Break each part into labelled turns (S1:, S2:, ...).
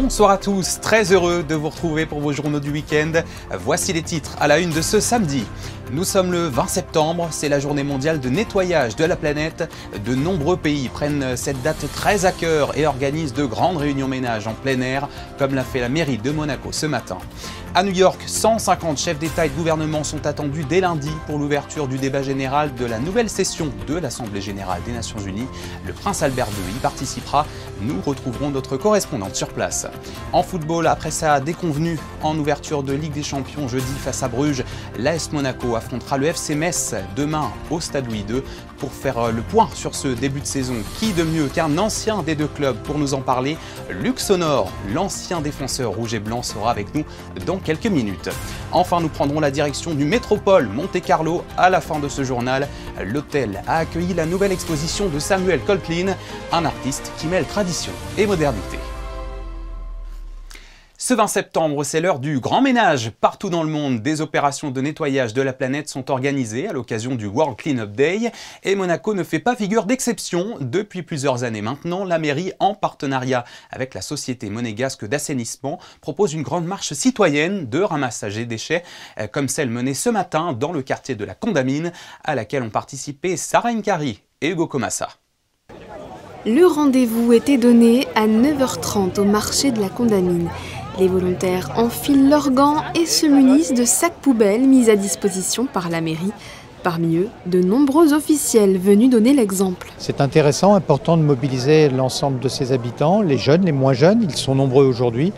S1: Bonsoir à tous, très heureux de vous retrouver pour vos journaux du week-end. Voici les titres à la une de ce samedi. Nous sommes le 20 septembre, c'est la journée mondiale de nettoyage de la planète. De nombreux pays prennent cette date très à cœur et organisent de grandes réunions ménage en plein air, comme l'a fait la mairie de Monaco ce matin. À New York, 150 chefs d'État et de gouvernement sont attendus dès lundi pour l'ouverture du débat général de la nouvelle session de l'Assemblée générale des Nations unies. Le prince Albert II y participera. Nous retrouverons notre correspondante sur place. En football, après sa déconvenue en ouverture de Ligue des Champions jeudi face à Bruges, l'AS Monaco affrontera le FC Metz demain au Stade Louis II pour faire le point sur ce début de saison. Qui de mieux qu'un ancien des deux clubs pour nous en parler? Luc Sonor, l'ancien défenseur rouge et blanc, sera avec nous dans quelques minutes. Enfin, nous prendrons la direction du Métropole Monte-Carlo à la fin de ce journal. L'hôtel a accueilli la nouvelle exposition de Samuel Colklin, un artiste qui mêle tradition et modernité. Ce 20 septembre, c'est l'heure du grand ménage. Partout dans le monde, des opérations de nettoyage de la planète sont organisées à l'occasion du World Cleanup Day. Et Monaco ne fait pas figure d'exception. Depuis plusieurs années maintenant, la mairie, en partenariat avec la société monégasque d'assainissement, propose une grande marche citoyenne de ramassage des déchets, comme celle menée ce matin dans le quartier de la Condamine, à laquelle ont participé Sarah Nkari et Hugo Comassa.
S2: Le rendez-vous était donné à 9h30 au marché de la Condamine. Les volontaires enfilent leurs gants et se munissent de sacs poubelles mis à disposition par la mairie. Parmi eux, de nombreux officiels venus donner l'exemple.
S3: C'est intéressant, important de mobiliser l'ensemble de ces habitants, les jeunes, les moins jeunes, ils sont nombreux aujourd'hui,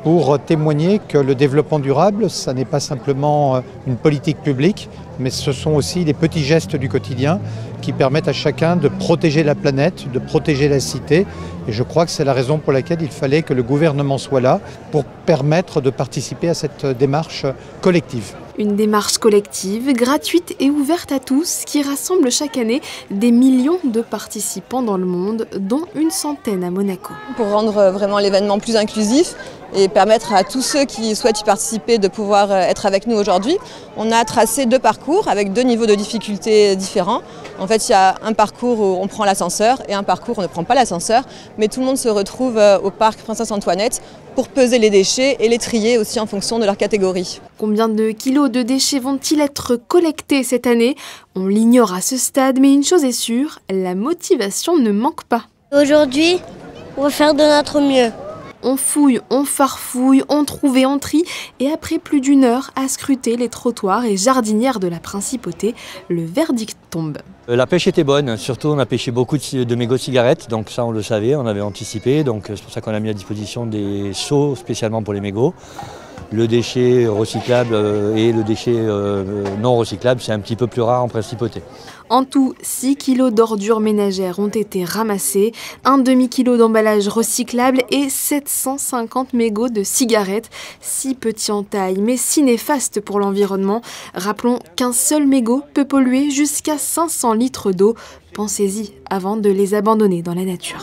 S3: pour témoigner que le développement durable, ça n'est pas simplement une politique publique, mais ce sont aussi les petits gestes du quotidien qui permettent à chacun de protéger la planète, de protéger la cité. Et je crois que c'est la raison pour laquelle il fallait que le gouvernement soit là pour permettre de participer à cette démarche collective.
S2: Une démarche collective, gratuite et ouverte à tous, qui rassemble chaque année des millions de participants dans le monde, dont une centaine à Monaco.
S4: Pour rendre vraiment l'événement plus inclusif et permettre à tous ceux qui souhaitent y participer de pouvoir être avec nous aujourd'hui, on a tracé deux parcours avec deux niveaux de difficulté différents. En fait, il y a un parcours où on prend l'ascenseur et un parcours où on ne prend pas l'ascenseur, mais tout le monde se retrouve au parc Princesse Antoinette pour peser les déchets et les trier aussi en fonction de leur catégorie.
S2: Combien de kilos de déchets vont-ils être collectés cette année? On l'ignore à ce stade, mais une chose est sûre, la motivation ne manque pas.
S5: Aujourd'hui, on va faire de notre mieux.
S2: On fouille, on farfouille, on trouve et on trie, et après plus d'une heure à scruter les trottoirs et jardinières de la Principauté, le verdict tombe.
S6: La pêche était bonne, surtout on a pêché beaucoup de mégots de cigarettes, donc ça on le savait, on avait anticipé, donc c'est pour ça qu'on a mis à disposition des seaux spécialement pour les mégots. Le déchet recyclable et le déchet non recyclable, c'est un petit peu plus rare en Principauté.
S2: En tout, 6 kilos d'ordures ménagères ont été ramassés, un demi-kilo d'emballage recyclable et 750 mégots de cigarettes, si petits en taille mais si néfastes pour l'environnement. Rappelons qu'un seul mégot peut polluer jusqu'à 500 litres d'eau. Pensez-y avant de les abandonner dans la nature.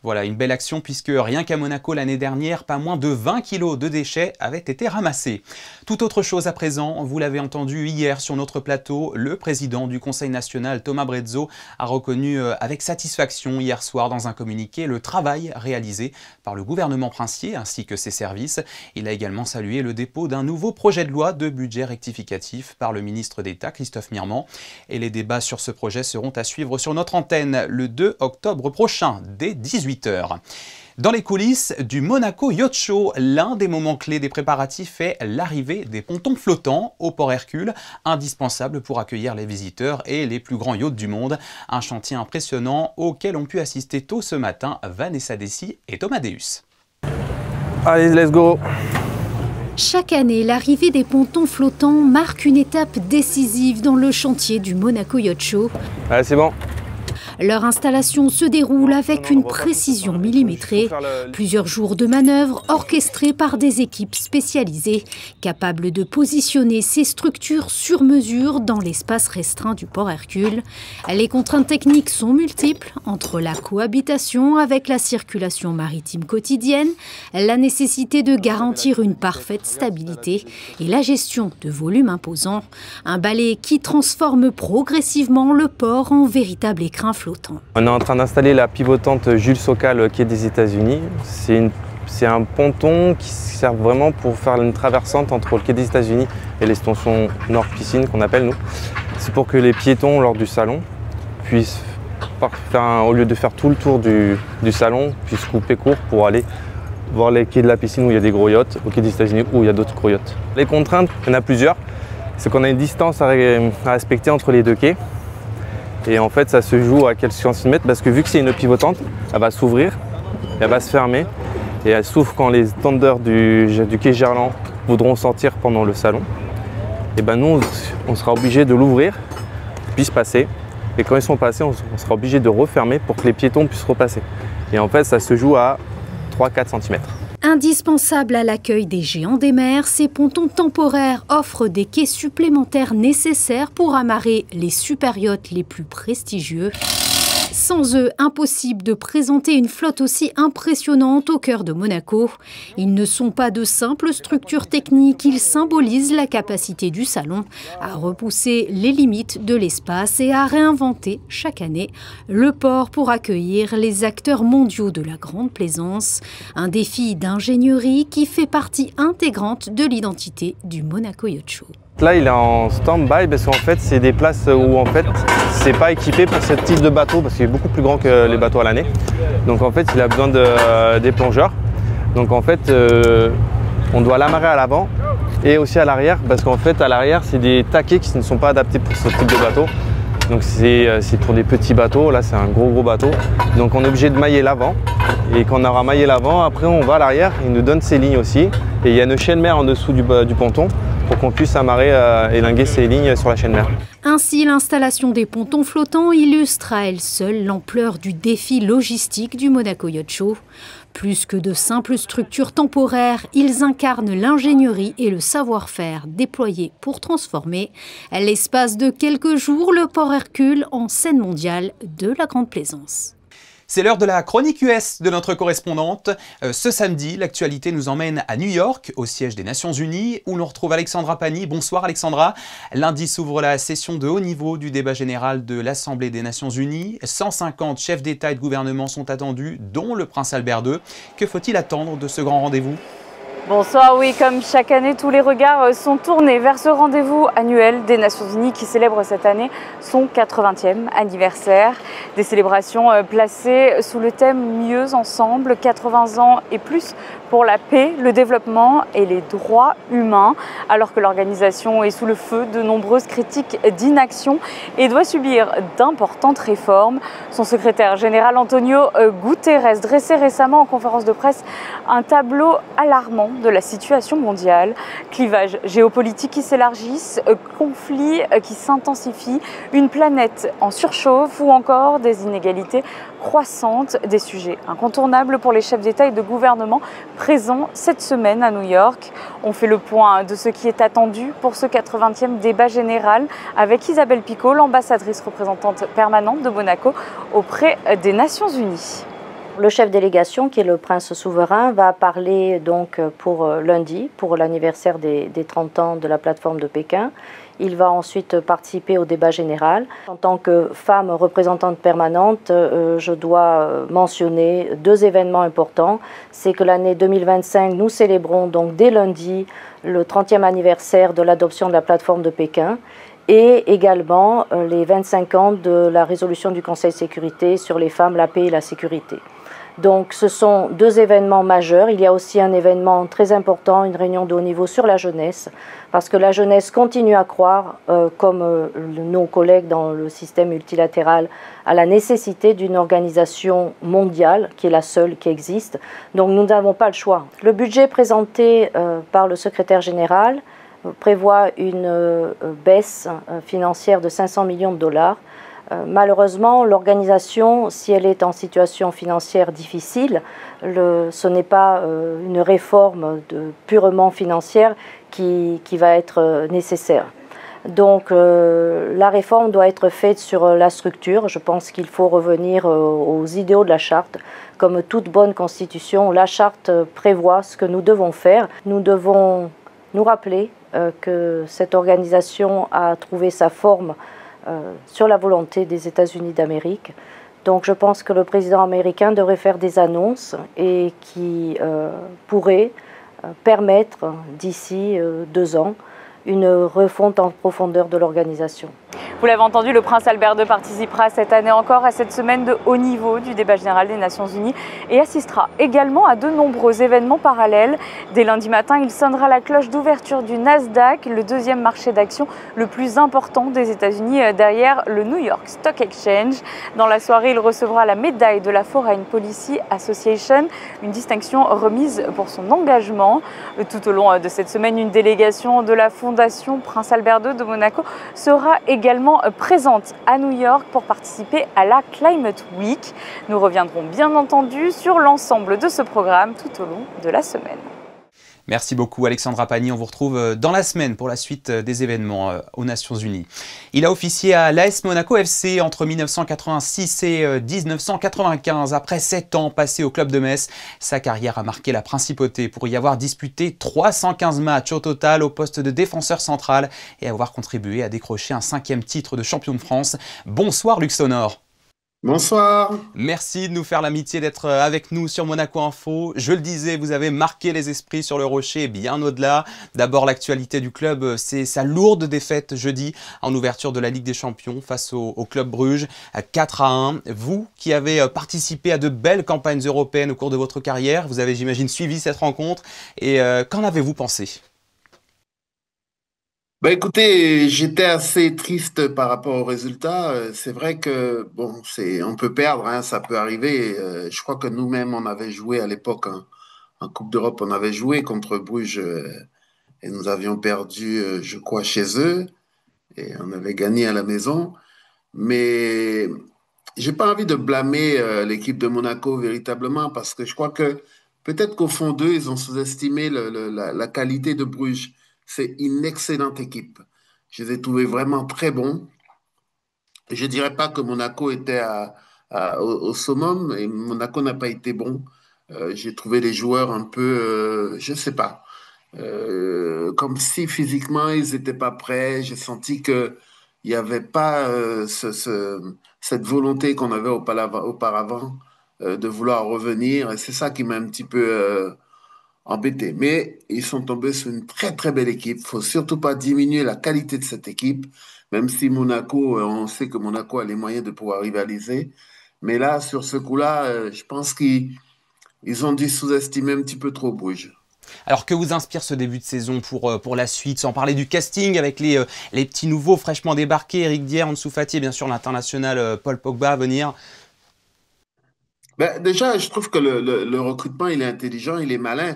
S1: Voilà, une belle action puisque rien qu'à Monaco l'année dernière, pas moins de 20 kilos de déchets avaient été ramassés. Tout autre chose à présent, vous l'avez entendu hier sur notre plateau, le président du Conseil national Thomas Brezzo a reconnu avec satisfaction hier soir dans un communiqué le travail réalisé par le gouvernement princier ainsi que ses services. Il a également salué le dépôt d'un nouveau projet de loi de budget rectificatif par le ministre d'État Christophe Mirmand. Et les débats sur ce projet seront à suivre sur notre antenne le 2 octobre prochain dès 18h. Dans les coulisses du Monaco Yacht Show, l'un des moments clés des préparatifs est l'arrivée des pontons flottants au port Hercule, indispensable pour accueillir les visiteurs et les plus grands yachts du monde. Un chantier impressionnant auquel ont pu assister tôt ce matin Vanessa Dessy et Thomas Deus.
S7: Allez, let's go!
S8: Chaque année, l'arrivée des pontons flottants marque une étape décisive dans le chantier du Monaco Yacht Show.
S7: Allez, c'est bon.
S8: Leur installation se déroule avec une précision millimétrée. Plusieurs jours de manœuvres orchestrées par des équipes spécialisées, capables de positionner ces structures sur mesure dans l'espace restreint du port Hercule. Les contraintes techniques sont multiples, entre la cohabitation avec la circulation maritime quotidienne, la nécessité de garantir une parfaite stabilité et la gestion de volumes imposants. Un balai qui transforme progressivement le port en véritable écrin flottant. flottant.
S7: On est en train d'installer la pivotante Jules Sokal qui est des États-Unis. C'est un ponton qui sert vraiment pour faire une traversante entre le quai des États-Unis et l'extension Nord Piscine qu'on appelle nous. C'est pour que les piétons lors du salon puissent, au lieu de faire tout le tour du salon, puissent couper court pour aller voir les quais de la piscine où il y a des gros yachts, au quai des États-Unis où il y a d'autres gros yachts. Les contraintes, il y en a plusieurs. C'est qu'on a une distance à respecter entre les deux quais. Et en fait, ça se joue à quelques centimètres parce que vu que c'est une pivotante, elle va s'ouvrir, elle va se fermer. Et elle s'ouvre quand les tendeurs du quai Gerland voudront sortir pendant le salon. Et ben nous, on sera obligé de l'ouvrir, puisse passer. Et quand ils sont passés, on sera obligé de refermer pour que les piétons puissent repasser. Et en fait, ça se joue à 3-4 cm.
S8: Indispensable à l'accueil des géants des mers, ces pontons temporaires offrent des quais supplémentaires nécessaires pour amarrer les super yachts les plus prestigieux. Sans eux, impossible de présenter une flotte aussi impressionnante au cœur de Monaco. Ils ne sont pas de simples structures techniques, ils symbolisent la capacité du salon à repousser les limites de l'espace et à réinventer chaque année le port pour accueillir les acteurs mondiaux de la grande plaisance. Un défi d'ingénierie qui fait partie intégrante de l'identité du Monaco Yacht Show.
S7: Là, il est en stand-by parce qu'en fait, c'est des places où en fait, c'est pas équipé pour ce type de bateau parce qu'il est beaucoup plus grand que les bateaux à l'année. Donc en fait, il a besoin des plongeurs. Donc en fait, on doit l'amarrer à l'avant et aussi à l'arrière parce qu'en fait, à l'arrière, c'est des taquets qui ne sont pas adaptés pour ce type de bateau. Donc c'est pour des petits bateaux. Là, c'est un gros bateau. Donc on est obligé de mailler l'avant. Et quand on aura maillé l'avant, après on va à l'arrière. Il nous donne ses lignes aussi. Et il y a une chaîne mer en dessous du ponton pour qu'on puisse amarrer et linguer ces lignes sur la chaîne mer.
S8: Ainsi, l'installation des pontons flottants illustre à elle seule l'ampleur du défi logistique du Monaco Yacht Show. Plus que de simples structures temporaires, ils incarnent l'ingénierie et le savoir-faire déployés pour transformer l'espace de quelques jours le port Hercule en scène mondiale de la grande plaisance.
S1: C'est l'heure de la chronique US de notre correspondante. Ce samedi, l'actualité nous emmène à New York, au siège des Nations Unies, où l'on retrouve Alexandra Pani. Bonsoir Alexandra. Lundi s'ouvre la session de haut niveau du débat général de l'Assemblée des Nations Unies. 150 chefs d'État et de gouvernement sont attendus, dont le prince Albert II. Que faut-il attendre de ce grand rendez-vous ?
S9: Bonsoir, oui, comme chaque année, tous les regards sont tournés vers ce rendez-vous annuel des Nations Unies qui célèbre cette année son 80e anniversaire. Des célébrations placées sous le thème « Mieux ensemble », 80 ans et plus pour la paix, le développement et les droits humains, alors que l'organisation est sous le feu de nombreuses critiques d'inaction et doit subir d'importantes réformes. Son secrétaire général Antonio Guterres dressait récemment en conférence de presse un tableau alarmant de la situation mondiale. Clivages géopolitiques qui s'élargissent, conflits qui s'intensifient, une planète en surchauffe ou encore des inégalités croissantes, des sujets incontournables pour les chefs d'État et de gouvernement présents cette semaine à New York. On fait le point de ce qui est attendu pour ce 80e débat général avec Isabelle Picot, l'ambassadrice représentante permanente de Monaco auprès des Nations Unies.
S10: Le chef délégation, qui est le prince souverain, va parler donc pour lundi, pour l'anniversaire des 30 ans de la plateforme de Pékin. Il va ensuite participer au débat général. En tant que femme représentante permanente, je dois mentionner deux événements importants. C'est que l'année 2025, nous célébrons donc dès lundi le 30e anniversaire de l'adoption de la plateforme de Pékin et également les 25 ans de la résolution du Conseil de sécurité sur les femmes, la paix et la sécurité. Donc ce sont deux événements majeurs. Il y a aussi un événement très important, une réunion de haut niveau sur la jeunesse, parce que la jeunesse continue à croire, comme nos collègues dans le système multilatéral, à la nécessité d'une organisation mondiale, qui est la seule qui existe. Donc nous n'avons pas le choix. Le budget présenté par le secrétaire général prévoit une baisse financière de 500 millions de dollars. Malheureusement, l'organisation, si elle est en situation financière difficile, ce n'est pas une réforme purement financière qui va être nécessaire. Donc la réforme doit être faite sur la structure. Je pense qu'il faut revenir aux idéaux de la charte. Comme toute bonne constitution, la charte prévoit ce que nous devons faire. Nous devons nous rappeler que cette organisation a trouvé sa forme sur la volonté des États-Unis d'Amérique. Donc je pense que le président américain devrait faire des annonces et qui pourraient permettre d'ici 2 ans une refonte en profondeur de l'organisation.
S9: Vous l'avez entendu, le prince Albert II participera cette année encore à cette semaine de haut niveau du débat général des Nations Unies et assistera également à de nombreux événements parallèles. Dès lundi matin, il sonnera la cloche d'ouverture du Nasdaq, le deuxième marché d'action le plus important des États-Unis derrière le New York Stock Exchange. Dans la soirée, il recevra la médaille de la Foreign Policy Association, une distinction remise pour son engagement. Tout au long de cette semaine, une délégation de la Fondation Prince Albert II de Monaco sera également présente à New York pour participer à la Climate Week. Nous reviendrons bien entendu sur l'ensemble de ce programme tout au long de la semaine.
S1: Merci beaucoup Alexandra Pagny, on vous retrouve dans la semaine pour la suite des événements aux Nations Unies. Il a officié à l'AS Monaco FC entre 1986 et 1995. Après 7 ans passés au club de Metz, sa carrière a marqué la principauté pour y avoir disputé 315 matchs au total au poste de défenseur central et avoir contribué à décrocher un 5e titre de champion de France. Bonsoir Luc Sonor.
S11: Bonsoir. Merci
S1: de nous faire l'amitié d'être avec nous sur Monaco Info. Je le disais, vous avez marqué les esprits sur le Rocher et bien au-delà. D'abord, l'actualité du club, c'est sa lourde défaite jeudi en ouverture de la Ligue des Champions face au Club Bruges, 4-1. Vous qui avez participé à de belles campagnes européennes au cours de votre carrière, vous avez, j'imagine, suivi cette rencontre. Et qu'en avez-vous pensé ?
S11: Bah écoutez, j'étais assez triste par rapport au résultat. C'est vrai que bon, on peut perdre, hein, ça peut arriver. Je crois que nous-mêmes, on avait joué à l'époque en Coupe d'Europe, on avait joué contre Bruges et nous avions perdu, je crois, chez eux et on avait gagné à la maison. Mais j'ai pas envie de blâmer l'équipe de Monaco véritablement parce que je crois que peut-être qu'au fond d'eux, ils ont sous-estimé la qualité de Bruges. C'est une excellente équipe. Je les ai trouvés vraiment très bons. Je ne dirais pas que Monaco était au summum, et Monaco n'a pas été bon. J'ai trouvé les joueurs un peu, je ne sais pas, comme si physiquement ils n'étaient pas prêts. J'ai senti qu'il n'y avait pas cette volonté qu'on avait auparavant de vouloir revenir. Et c'est ça qui m'a un petit peu embêtés. Mais ils sont tombés sur une très très belle équipe. Il ne faut surtout pas diminuer la qualité de cette équipe, même si Monaco, on sait que Monaco a les moyens de pouvoir rivaliser. Mais là, sur ce coup-là, je pense qu'ils ont dû sous-estimer un petit peu trop Bruges.
S1: Alors que vous inspire ce début de saison pour la suite, sans parler du casting avec les petits nouveaux fraîchement débarqués, Eric Dier, Ansu Fati et bien sûr l'international Paul Pogba à venir?
S11: Ben, déjà, je trouve que le recrutement, il est intelligent, il est malin,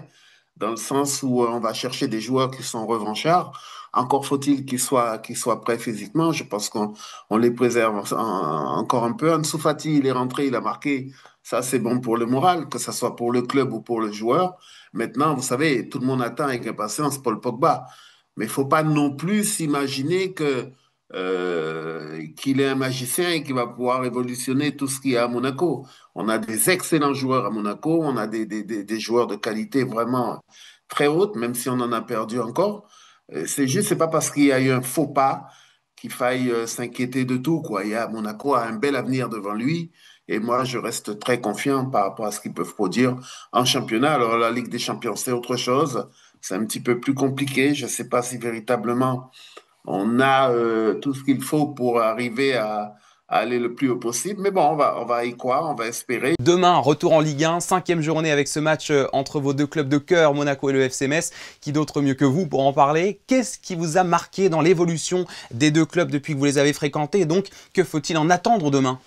S11: dans le sens où on va chercher des joueurs qui sont revanchards. Encore faut-il qu'ils soient prêts physiquement. Je pense qu'on les préserve encore un peu. Ansu Fati, il est rentré, il a marqué. Ça, c'est bon pour le moral, que ce soit pour le club ou pour le joueur. Maintenant, vous savez, tout le monde attend avec impatience Paul Pogba. Mais il ne faut pas non plus s'imaginer qu'il est un magicien et qu'il va pouvoir révolutionner tout ce qu'il y a à Monaco. On a des excellents joueurs à Monaco, on a des joueurs de qualité vraiment très haute, même si on en a perdu encore. C'est juste, c'est pas parce qu'il y a eu un faux pas qu'il faille s'inquiéter de tout, quoi. Monaco a un bel avenir devant lui et moi, je reste très confiant par rapport à ce qu'ils peuvent produire en championnat. Alors, la Ligue des Champions, c'est autre chose. C'est un petit peu plus compliqué. Je ne sais pas si véritablement on a tout ce qu'il faut pour arriver à aller le plus haut possible. Mais bon, on va y croire, on va espérer.
S1: Demain, retour en Ligue 1, 5e journée avec ce match entre vos deux clubs de cœur, Monaco et le FC Metz. Qui d'autre mieux que vous pour en parler? Qu'est-ce qui vous a marqué dans l'évolution des deux clubs depuis que vous les avez fréquentés? Et donc, que faut-il en attendre demain?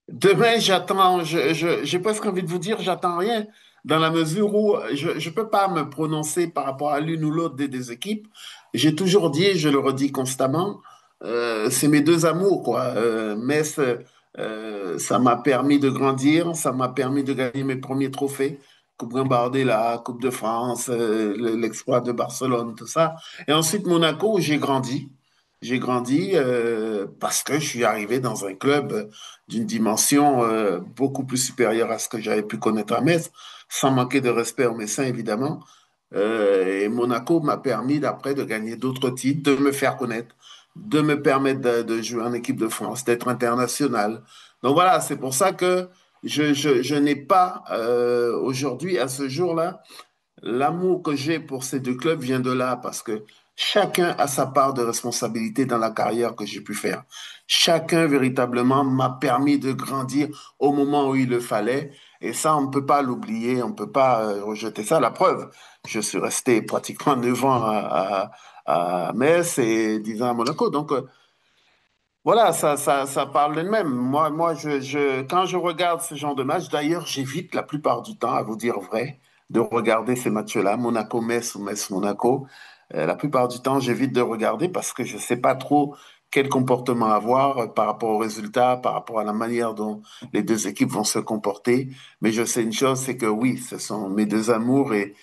S11: Demain, j'ai presque envie de vous dire, j'attends rien, dans la mesure où je ne peux pas me prononcer par rapport à l'une ou l'autre des équipes. J'ai toujours dit, et je le redis constamment, c'est mes deux amours, quoi. Metz, ça m'a permis de grandir, ça m'a permis de gagner mes premiers trophées. Coupe Gambardella, Coupe de France, l'exploit de Barcelone, tout ça. Et ensuite Monaco, où j'ai grandi. J'ai grandi parce que je suis arrivé dans un club d'une dimension beaucoup plus supérieure à ce que j'avais pu connaître à Metz, sans manquer de respect aux Messins, évidemment. Et Monaco m'a permis d'après de gagner d'autres titres, de me faire connaître. de me permettre de jouer en équipe de France, d'être international. Donc voilà, c'est pour ça que je n'ai pas aujourd'hui, à ce jour-là, l'amour que j'ai pour ces deux clubs vient de là, parce que chacun a sa part de responsabilité dans la carrière que j'ai pu faire. Chacun véritablement m'a permis de grandir au moment où il le fallait. Et ça, on ne peut pas l'oublier, on ne peut pas rejeter ça. La preuve, je suis resté pratiquement 9 ans à Metz et 10 ans à Monaco. Donc, voilà, ça parle d'elle-même. Quand je regarde ce genre de match, d'ailleurs, j'évite la plupart du temps, à vous dire vrai, de regarder ces matchs-là, Monaco-Metz ou Metz-Monaco. La plupart du temps, j'évite de regarder parce que je ne sais pas trop quel comportement avoir par rapport aux résultats, par rapport à la manière dont les deux équipes vont se comporter. Mais je sais une chose, c'est que oui, ce sont mes deux amours et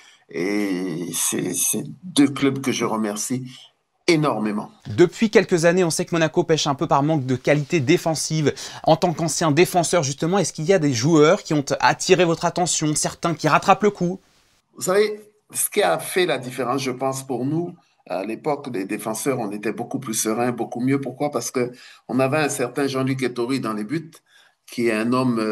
S11: c'est deux clubs que je remercie énormément.
S1: Depuis quelques années, on sait que Monaco pêche un peu par manque de qualité défensive. En tant qu'ancien défenseur, justement, est-ce qu'il y a des joueurs qui ont attiré votre attention, certains qui rattrapent le coup?
S11: Vous savez, ce qui a fait la différence, je pense, pour nous, à l'époque des défenseurs, on était beaucoup plus serein, beaucoup mieux. Pourquoi? Parce qu'on avait un certain Jean-Luc Ettori dans les buts, qui est un homme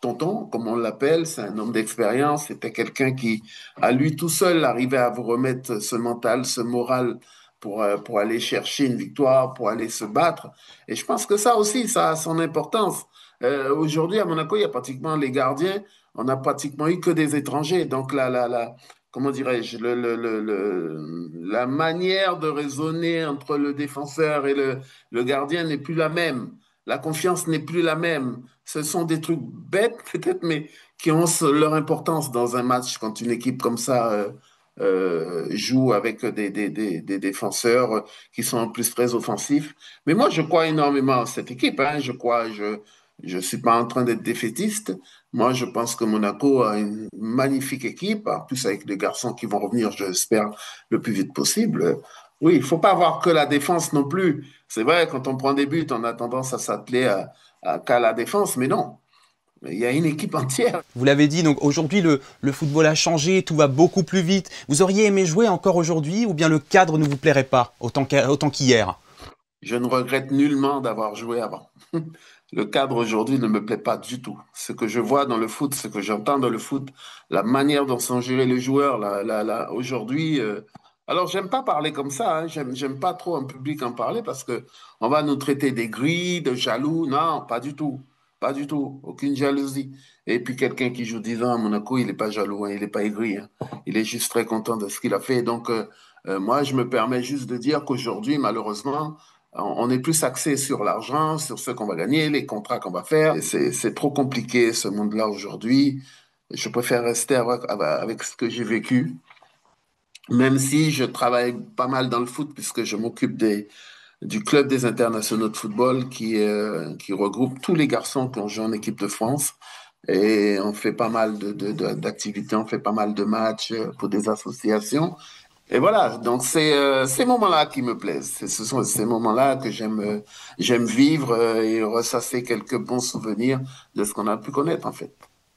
S11: tonton, comme on l'appelle, c'est un homme d'expérience. C'était quelqu'un qui, à lui tout seul, arrivait à vous remettre ce mental, ce moral pour aller chercher une victoire, pour aller se battre. Et je pense que ça aussi, ça a son importance. Aujourd'hui, à Monaco, il y a pratiquement les gardiens, on n'a pratiquement eu que des étrangers. Donc, comment dirais-je, la manière de raisonner entre le défenseur et le gardien n'est plus la même. La confiance n'est plus la même. Ce sont des trucs bêtes, peut-être, mais qui ont leur importance dans un match quand une équipe comme ça joue avec des défenseurs qui sont en plus très offensifs. Mais moi, je crois énormément à cette équipe. Hein. Je suis pas en train d'être défaitiste. Moi, je pense que Monaco a une magnifique équipe, en plus avec des garçons qui vont revenir, j'espère, le plus vite possible. Oui, il ne faut pas avoir que la défense non plus. C'est vrai, quand on prend des buts, on a tendance à s'atteler qu'à la défense, mais non. Il y a une équipe entière.
S1: Vous l'avez dit, donc aujourd'hui, le football a changé, tout va beaucoup plus vite. Vous auriez aimé jouer encore aujourd'hui ou bien le cadre ne vous plairait pas autant qu'hier?
S11: Je ne regrette nullement d'avoir joué avant. Le cadre aujourd'hui ne me plaît pas du tout. Ce que je vois dans le foot, ce que j'entends dans le foot, la manière dont sont gérés les joueurs aujourd'hui. Alors, j'aime pas parler comme ça. Hein. J'aime pas trop en public en parler parce que on va nous traiter des gris, de jaloux. Non, pas du tout. Pas du tout. Aucune jalousie. Et puis, quelqu'un qui joue 10 ans à Monaco, il n'est pas jaloux, hein, il n'est pas aigri. Hein. Il est juste très content de ce qu'il a fait. Donc, moi, je me permets juste de dire qu'aujourd'hui, malheureusement, on est plus axé sur l'argent, sur ce qu'on va gagner, les contrats qu'on va faire. C'est trop compliqué, ce monde-là, aujourd'hui. Je préfère rester avec ce que j'ai vécu, même si je travaille pas mal dans le foot, puisque je m'occupe du club des internationaux de football qui regroupe tous les garçons qui ont joué en équipe de France. Et on fait pas mal d'activités, on fait pas mal de matchs pour des associations. Et voilà, donc c'est ces moments-là qui me plaisent. Ce sont ces moments-là que j'aime vivre et ressasser quelques bons souvenirs de ce qu'on a pu connaître en fait.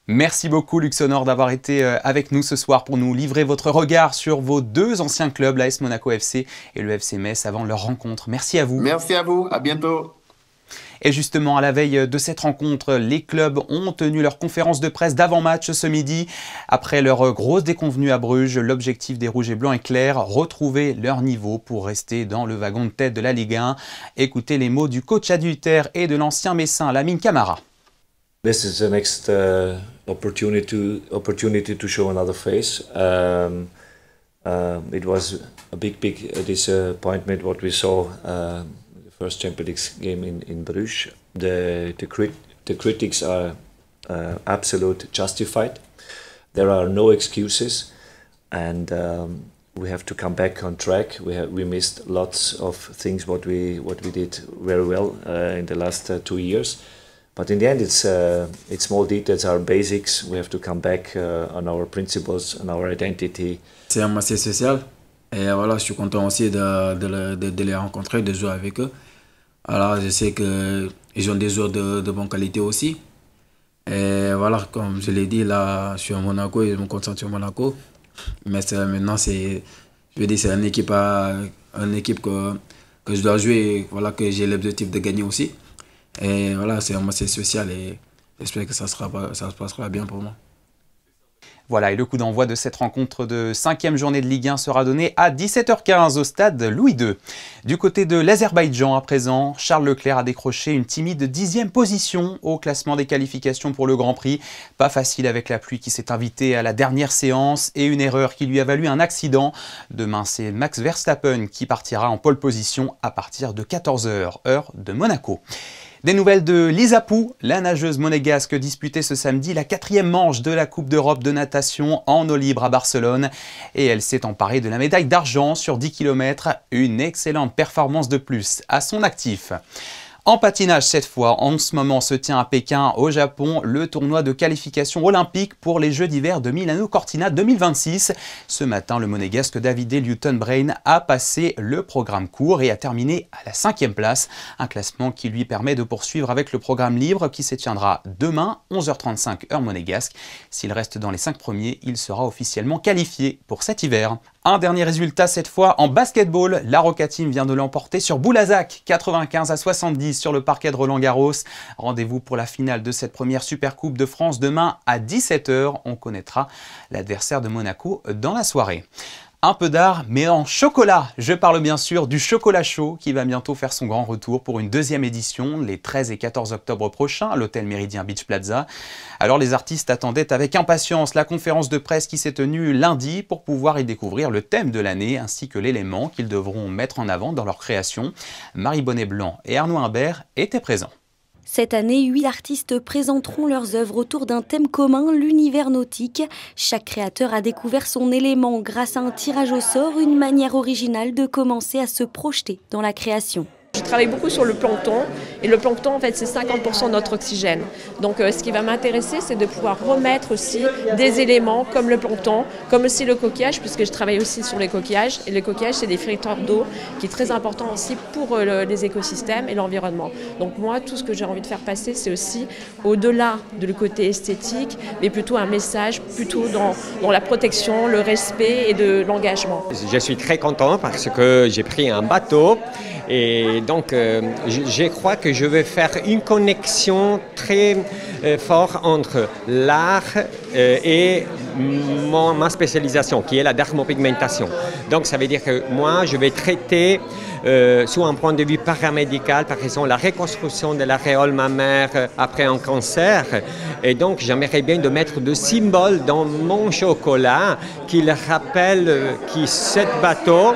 S1: Merci beaucoup Luc Sonor d'avoir été avec nous ce soir pour nous livrer votre regard sur vos deux anciens clubs, l'AS Monaco FC et le FC Metz, avant leur rencontre. Merci à vous.
S11: Merci à vous, à bientôt.
S1: Et justement, à la veille de cette rencontre, les clubs ont tenu leur conférence de presse d'avant-match ce midi. Après leur grosse déconvenue à Bruges, l'objectif des Rouges et Blancs est clair, retrouver leur niveau pour rester dans le wagon de tête de la Ligue 1. Écoutez les mots du coach adultère et de l'ancien Messin, Lamine Camara.
S12: This is the next opportunity to show another face. It was a big disappointment what we saw first Champions League game in Bruges. The critics are absolutely justified. There are no excuses, and we have to come back on track. We missed lots of things what we did very well in the last 2 years. But in the end, it's small details, our basics. We have to come back on our principles and our identity.
S13: C'est un match spécial. Et voilà, je suis content aussi de les rencontrer, de jouer avec eux. Alors, je sais qu'ils ont des joueurs de bonne qualité aussi. Et voilà, comme je l'ai dit, là, je suis à Monaco et je me concentre sur Monaco. Mais maintenant, je veux dire, c'est une équipe que que je dois jouer, voilà, que j'ai l'objectif de gagner aussi. Et voilà, c'est un match spécial et j'espère que ça se passera bien pour moi.
S1: Voilà, et le coup d'envoi de cette rencontre de 5e journée de Ligue 1 sera donné à 17h15 au stade Louis II. Du côté de l'Azerbaïdjan à présent, Charles Leclerc a décroché une timide 10e position au classement des qualifications pour le Grand Prix. Pas facile avec la pluie qui s'est invitée à la dernière séance et une erreur qui lui a valu un accident. Demain, c'est Max Verstappen qui partira en pole position à partir de 14h, heure de Monaco. Des nouvelles de Lisa Pou, la nageuse monégasque disputait ce samedi la 4e manche de la Coupe d'Europe de natation en eau libre à Barcelone. Et elle s'est emparée de la médaille d'argent sur 10 km, une excellente performance de plus à son actif. En patinage cette fois, en ce moment se tient à Pékin, au Japon, le tournoi de qualification olympique pour les Jeux d'hiver de Milano Cortina 2026. Ce matin, le monégasque Davide Liutenbrein a passé le programme court et a terminé à la 5e place. Un classement qui lui permet de poursuivre avec le programme libre qui se tiendra demain, 11h35 heure monégasque. S'il reste dans les 5 premiers, il sera officiellement qualifié pour cet hiver. Un dernier résultat cette fois en basketball. La Roca Team vient de l'emporter sur Boulazac, 95-70 sur le parquet de Roland-Garros. Rendez-vous pour la finale de cette première Supercoupe de France demain à 17h. On connaîtra l'adversaire de Monaco dans la soirée. Un peu d'art, mais en chocolat. Je parle bien sûr du chocolat chaud qui va bientôt faire son grand retour pour une 2e édition, les 13 et 14 octobre prochains, à l'hôtel Méridien Beach Plaza. Alors les artistes attendaient avec impatience la conférence de presse qui s'est tenue lundi pour pouvoir y découvrir le thème de l'année ainsi que l'élément qu'ils devront mettre en avant dans leur création. Marie Bonnet-Blanc et Arnaud Imbert étaient présents.
S14: Cette année, 8 artistes présenteront leurs œuvres autour d'un thème commun, l'univers nautique. Chaque créateur a découvert son élément grâce à un tirage au sort, une manière originale de commencer à se projeter dans la création.
S15: Je travaille beaucoup sur le plancton et le plancton en fait c'est 50% de notre oxygène. Donc ce qui va m'intéresser c'est de pouvoir remettre aussi des éléments comme le plancton, comme aussi le coquillage puisque je travaille aussi sur les coquillages et les coquillages c'est des filtreurs d'eau qui est très important aussi pour les écosystèmes et l'environnement. Donc moi tout ce que j'ai envie de faire passer c'est aussi au-delà du côté esthétique mais plutôt un message plutôt dans la protection, le respect et de l'engagement.
S16: Je suis très content parce que j'ai pris un bateau. Et donc, je crois que je vais faire une connexion très forte entre l'art et ma spécialisation, qui est la dermopigmentation. Donc, ça veut dire que moi, je vais traiter sous un point de vue paramédical, par exemple, la reconstruction de l'aréole mammaire après un cancer. Et donc, j'aimerais bien de mettre des symboles dans mon chocolat qui rappellent que ce bateau,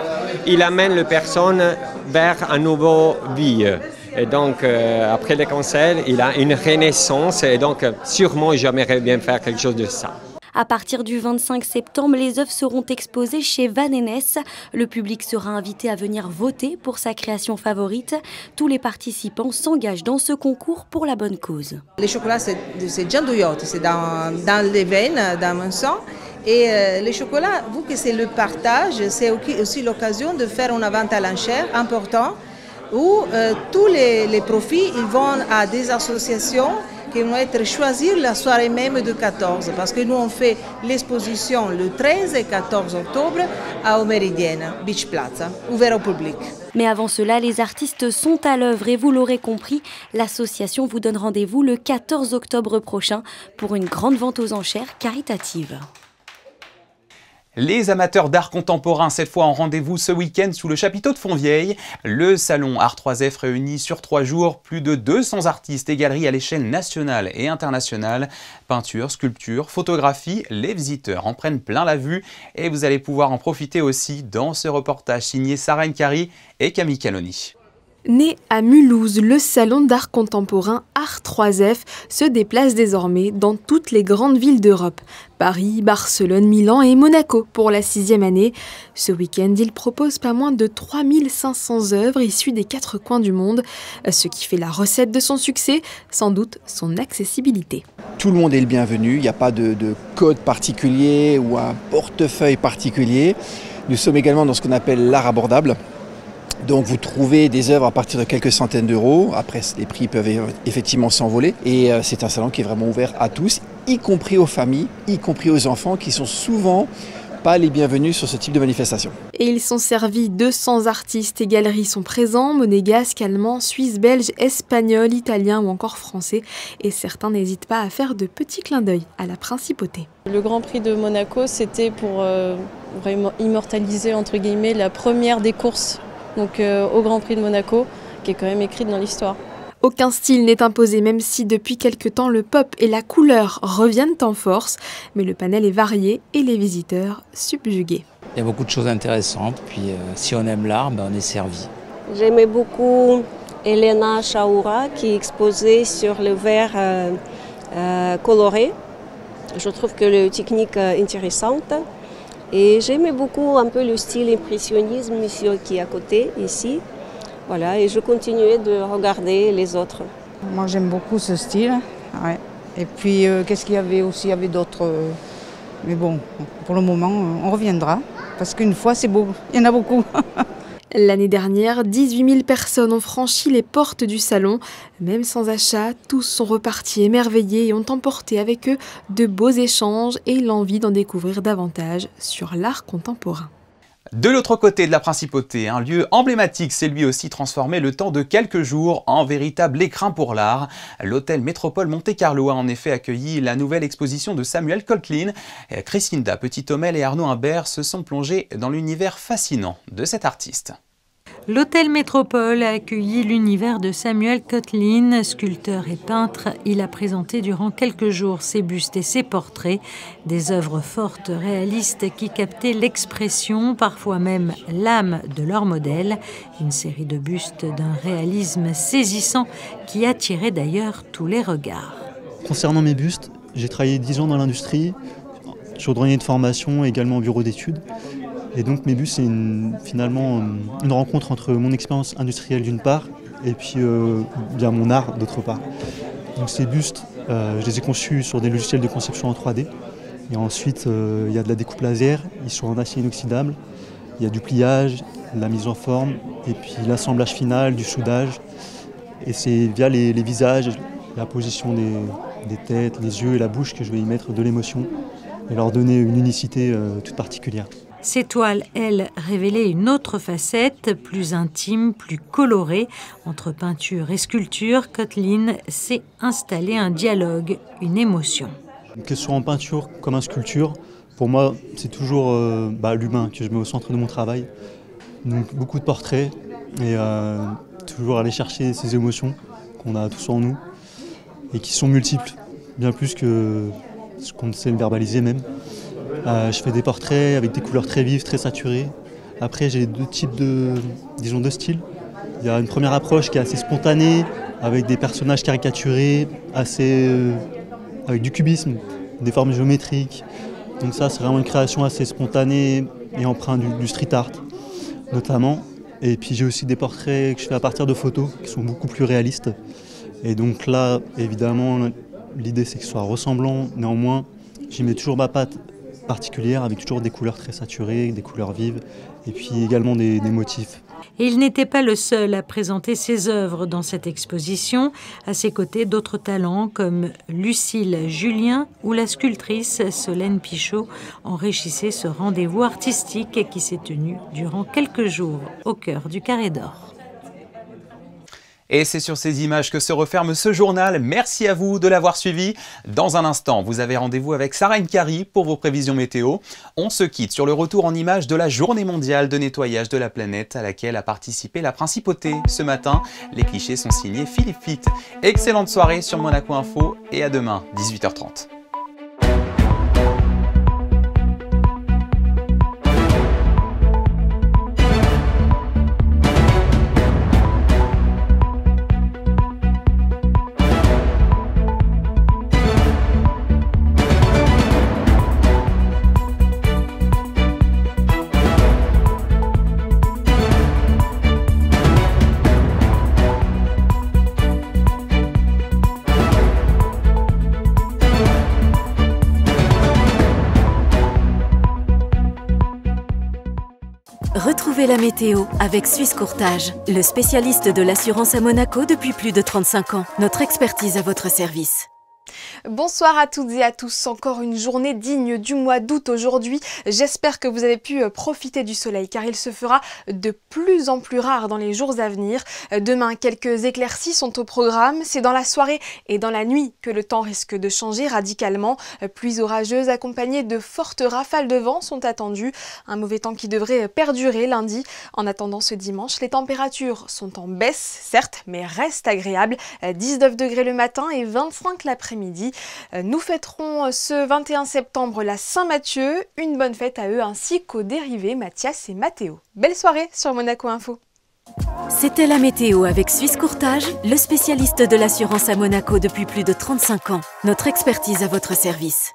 S16: il amène les personnes vers un nouveau vie. Et donc, après le cancer, il a une renaissance. Et donc, sûrement, j'aimerais bien faire quelque chose de ça.
S14: À partir du 25 septembre, les œuvres seront exposées chez Van Henness. Le public sera invité à venir voter pour sa création favorite. Tous les participants s'engagent dans ce concours pour la bonne cause.
S17: Le chocolat, c'est gianduiote, c'est dans les veines, dans mon sang. Et le chocolat, vu que c'est le partage, c'est aussi l'occasion de faire une vente à l'enchère important où tous les profits ils vont à des associations qui vont être choisies la soirée même du 14. Parce que nous, on fait l'exposition le 13 et 14 octobre au Méridien Beach Plaza, ouvert au public.
S14: Mais avant cela, les artistes sont à l'œuvre et vous l'aurez compris, l'association vous donne rendez-vous le 14 octobre prochain pour une grande vente aux enchères caritative.
S1: Les amateurs d'art contemporain, cette fois en rendez-vous ce week-end sous le chapiteau de Fontvieille. Le salon Art 3F réunit sur 3 jours plus de 200 artistes et galeries à l'échelle nationale et internationale. Peinture, sculpture, photographie, les visiteurs en prennent plein la vue et vous allez pouvoir en profiter aussi dans ce reportage signé Sarah Nkari et Camille Caloni.
S2: Né à Mulhouse, le salon d'art contemporain Art 3F se déplace désormais dans toutes les grandes villes d'Europe. Paris, Barcelone, Milan et Monaco pour la 6e année. Ce week-end, il propose pas moins de 3500 œuvres issues des 4 coins du monde. Ce qui fait la recette de son succès, sans doute son accessibilité.
S18: Tout le monde est le bienvenu, il n'y a pas de code particulier ou un portefeuille particulier. Nous sommes également dans ce qu'on appelle l'art abordable. Donc vous trouvez des œuvres à partir de quelques centaines d'euros. Après, les prix peuvent effectivement s'envoler. Et c'est un salon qui est vraiment ouvert à tous, y compris aux familles, y compris aux enfants qui sont souvent pas les bienvenus sur ce type de manifestation.
S2: Et ils sont servis, 200 artistes et galeries sont présents, monégasques, allemands, suisses, belges, espagnols, italiens ou encore français. Et certains n'hésitent pas à faire de petits clins d'œil à la principauté.
S19: Le Grand Prix de Monaco, c'était pour vraiment immortaliser entre guillemets la première des courses donc, au Grand Prix de Monaco, qui est quand même écrite dans l'histoire.
S2: Aucun style n'est imposé, même si depuis quelque temps le pop et la couleur reviennent en force. Mais le panel est varié et les visiteurs subjugués.
S20: Il y a beaucoup de choses intéressantes, puis si on aime l'art, on est servi.
S21: J'aimais beaucoup Elena Chaoura qui exposait sur le verre coloré. Je trouve que la technique est intéressante. Et j'aimais beaucoup un peu le style impressionnisme qui est à côté, ici. Voilà, et je continuais de regarder les autres.
S22: Moi j'aime beaucoup ce style. Ouais. Et puis qu'est-ce qu'il y avait aussi? Il y avait d'autres. Mais bon, pour le moment, on reviendra. Parce qu'une fois, c'est beau. Il y en a beaucoup.
S2: L'année dernière, 18 000 personnes ont franchi les portes du salon. Même sans achat, tous sont repartis émerveillés et ont emporté avec eux de beaux échanges et l'envie d'en découvrir davantage sur l'art contemporain.
S1: De l'autre côté de la principauté, un lieu emblématique s'est lui aussi transformé le temps de quelques jours en véritable écrin pour l'art. L'hôtel Métropole Monte-Carlo a en effet accueilli la nouvelle exposition de Samuel Cotlin. Christinda Petit-Homel et Arnaud Imbert se sont plongés dans l'univers fascinant de cet artiste.
S23: L'hôtel Métropole a accueilli l'univers de Samuel Cotlin, sculpteur et peintre. Il a présenté durant quelques jours ses bustes et ses portraits, des œuvres fortes, réalistes qui captaient l'expression, parfois même l'âme de leur modèle. Une série de bustes d'un réalisme saisissant qui attirait d'ailleurs tous les regards.
S24: Concernant mes bustes, j'ai travaillé 10 ans dans l'industrie, chaudronnier de formation, également au bureau d'études. Et donc mes bustes, c'est finalement une rencontre entre mon expérience industrielle d'une part et puis bien mon art d'autre part. Donc ces bustes, je les ai conçus sur des logiciels de conception en 3D. Et ensuite, il y a de la découpe laser, ils sont en acier inoxydable, il y a du pliage, de la mise en forme et puis l'assemblage final, du soudage. Et c'est via les visages, la position des têtes, les yeux et la bouche que je vais y mettre de l'émotion et leur donner une unicité toute particulière.
S23: Ces toiles, elles, révélaient une autre facette, plus intime, plus colorée. Entre peinture et sculpture, Cotlin s'est installé un dialogue, une émotion.
S24: Que ce soit en peinture comme en sculpture, pour moi, c'est toujours l'humain que je mets au centre de mon travail. Donc beaucoup de portraits et toujours aller chercher ces émotions qu'on a tous en nous et qui sont multiples, bien plus que ce qu'on sait le verbaliser même. Je fais des portraits avec des couleurs très vives, très saturées. Après, j'ai deux types de styles. Il y a une première approche qui est assez spontanée, avec des personnages caricaturés, avec du cubisme, des formes géométriques. Donc ça, c'est vraiment une création assez spontanée et empreinte du street art, notamment. Et puis j'ai aussi des portraits que je fais à partir de photos, qui sont beaucoup plus réalistes. Et donc là, évidemment, l'idée c'est que ce soit ressemblant, néanmoins, j'y mets toujours ma patte particulière avec toujours des couleurs très saturées, des couleurs vives et puis également des motifs.
S23: Et il n'était pas le seul à présenter ses œuvres dans cette exposition. À ses côtés, d'autres talents comme Lucille Julien ou la sculptrice Solène Pichot enrichissaient ce rendez-vous artistique qui s'est tenu durant quelques jours au cœur du Carré d'Or.
S1: Et c'est sur ces images que se referme ce journal. Merci à vous de l'avoir suivi. Dans un instant, vous avez rendez-vous avec Sarah Nkari pour vos prévisions météo. On se quitte sur le retour en images de la Journée mondiale de nettoyage de la planète à laquelle a participé la Principauté. Ce matin, les clichés sont signés Philippe Fitt. Excellente soirée sur Monaco Info et à demain, 18h30.
S25: Retrouvez la météo avec Suisse Courtage, le spécialiste de l'assurance à Monaco depuis plus de 35 ans. Notre expertise à votre service.
S2: Bonsoir à toutes et à tous, encore une journée digne du mois d'août aujourd'hui. J'espère que vous avez pu profiter du soleil car il se fera de plus en plus rare dans les jours à venir. Demain, quelques éclaircies sont au programme. C'est dans la soirée et dans la nuit que le temps risque de changer radicalement. Pluies orageuses accompagnées de fortes rafales de vent sont attendues. Un mauvais temps qui devrait perdurer lundi. En attendant ce dimanche, les températures sont en baisse, certes, mais restent agréables. 19 degrés le matin et 25 l'après-midi. Nous fêterons ce 21 septembre la Saint-Mathieu. Une bonne fête à eux ainsi qu'aux dérivés Mathias et Mathéo. Belle soirée sur Monaco Info.
S25: C'était la météo avec Suisse Courtage, le spécialiste de l'assurance à Monaco depuis plus de 35 ans. Notre expertise à votre service.